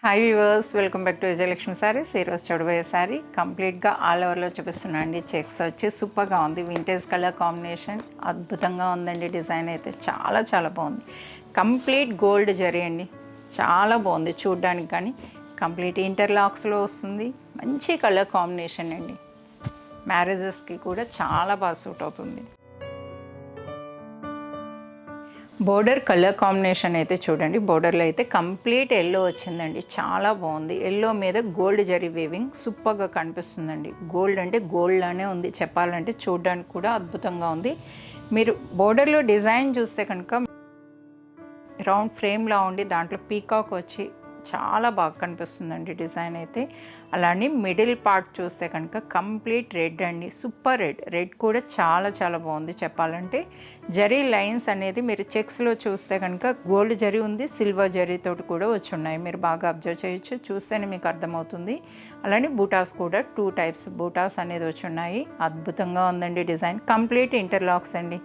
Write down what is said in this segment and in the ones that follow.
Hi viewers, welcome back to Vijayalakshmi saris. ఈరోజు చూడబోయే sorry కంప్లీట్గా ఆల్ ఓవర్లో చూపిస్తున్నాను అండి. చెక్స్ వచ్చి సూపర్గా ఉంది. వింటేజ్ కలర్ కాంబినేషన్ అద్భుతంగా ఉందండి. డిజైన్ అయితే చాలా చాలా బాగుంది. కంప్లీట్ గోల్డ్ జరీ అండి, చాలా బాగుంది చూడ్డానికి. కానీ కంప్లీట్ ఇంటర్లాక్స్లో వస్తుంది. మంచి కలర్ కాంబినేషన్ అండి. మ్యారేజెస్కి కూడా చాలా బాగా సూట్ అవుతుంది. బోర్డర్ కలర్ కాంబినేషన్ అయితే చూడండి. బోర్డర్లో అయితే కంప్లీట్ ఎల్లో వచ్చిందండి, చాలా బాగుంది. ఎల్లో మీద గోల్డ్ జరీ వీవింగ్ సూపర్గా కనిపిస్తుందండి. గోల్డ్ అంటే గోల్డ్ లానే ఉంది చెప్పాలంటే, చూడడానికి కూడా అద్భుతంగా ఉంది. మీరు బోర్డర్లో డిజైన్ చూస్తే కనుక రౌండ్ ఫ్రేమ్లా ఉండి దాంట్లో పీకాక్ వచ్చి చాలా బాగా కనిపిస్తుందండి డిజైన్ అయితే. అలానే మిడిల్ పార్ట్ చూస్తే కనుక కంప్లీట్ రెడ్ అండి, సూపర్ రెడ్ కూడా చాలా చాలా బాగుంది చెప్పాలంటే. జరీ లైన్స్ అనేది మీరు చెక్స్లో చూస్తే కనుక గోల్డ్ జరీ ఉంది, సిల్వర్ జరీతోటి కూడా వచ్చి ఉన్నాయి. మీరు బాగా అబ్జర్వ్ చేయొచ్చు, చూస్తేనే మీకు అర్థమవుతుంది. అలానే బూటాస్ కూడా 2 టైప్స్ బూటాస్ అనేది వచ్చి ఉన్నాయి. అద్భుతంగా ఉందండి డిజైన్. కంప్లీట్ ఇంటర్లాక్స్ అండి.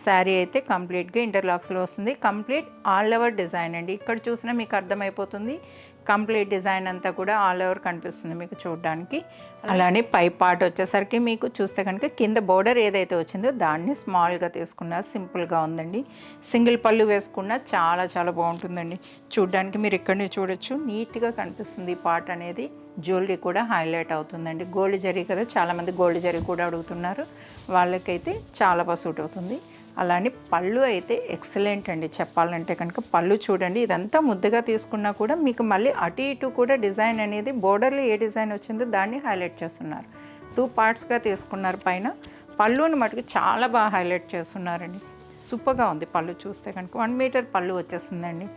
శారీ అయితే కంప్లీట్గా ఇంటర్లాక్స్లో వస్తుంది. కంప్లీట్ ఆల్ ఓవర్ డిజైన్ అండి. ఇక్కడ చూసినా మీకు అర్థమైపోతుంది. కంప్లీట్ డిజైన్ అంతా కూడా ఆల్ ఓవర్ కనిపిస్తుంది మీకు చూడడానికి. అలానే పై పార్ట్ వచ్చేసరికి మీకు చూస్తే కనుక కింద బోర్డర్ ఏదైతే వచ్చిందో దాన్ని స్మాల్గా తీసుకున్నారు. సింపుల్గా ఉందండి. సింగిల్ పళ్ళు వేసుకున్నా చాలా చాలా బాగుంటుందండి చూడడానికి. మీరు ఇక్కడనే చూడొచ్చు, నీట్గా కనిపిస్తుంది ఈ పార్ట్ అనేది. జ్యువెలరీ కూడా హైలైట్ అవుతుందండి. గోల్డ్ జరీ కదా, చాలామంది గోల్డ్ జరీ కూడా అడుగుతున్నారు. వాళ్ళకైతే చాలా బాగా సూట్ అవుతుంది. అలానే పళ్ళు అయితే ఎక్సలెంట్ అండి చెప్పాలంటే కనుక. పళ్ళు చూడండి, ఇదంతా ముద్దగా తీసుకున్నా కూడా మీకు మళ్ళీ అటు ఇటు కూడా డిజైన్ అనేది బోర్డర్లో ఏ డిజైన్ వచ్చిందో దాన్ని హైలైట్ చేస్తున్నారు. 2 పార్ట్స్గా తీసుకున్నారు. పైన పళ్ళుని మటుకు చాలా బాగా హైలైట్ చేస్తున్నారండి. సూపర్గా ఉంది పళ్ళు చూస్తే కనుక. 1 మీటర్ పళ్ళు వచ్చేస్తుందండి.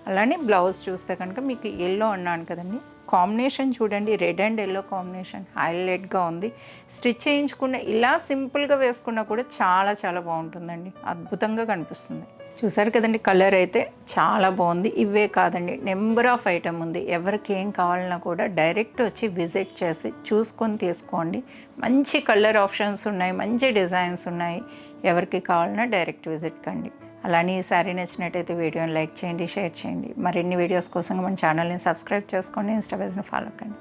అలానే బ్లౌజ్ చూస్తే కనుక మీకు ఎల్లో అన్నాను కదండి, కాంబినేషన్ చూడండి. రెడ్ అండ్ ఎల్లో కాంబినేషన్ హైలైట్గా ఉంది. స్టిచ్ చేయించుకున్న ఇలా సింపుల్గా వేసుకున్నా కూడా చాలా చాలా బాగుంటుందండి. అద్భుతంగా కనిపిస్తుంది. చూసారు కదండి, కలర్ అయితే చాలా బాగుంది. ఇవే కాదండి, నెంబర్ ఆఫ్ ఐటమ్ ఉంది. ఎవరికి ఏం కావాలన్నా కూడా డైరెక్ట్ వచ్చి విజిట్ చేసి చూసుకొని తీసుకోండి. మంచి కలర్ ఆప్షన్స్ ఉన్నాయి, మంచి డిజైన్స్ ఉన్నాయి. ఎవరికి కావాలన్నా డైరెక్ట్ విజిట్ కండి. అలానే ఈ సారీ నచ్చినట్టయితే వీడియోని లైక్ చేయండి, షేర్ చేయండి. మరిన్ని వీడియోస్ కోసం మన ఛానల్ని సబ్స్క్రైబ్ చేసుకోండి, ఇన్స్టా పేజ్ని ఫాలో కండి.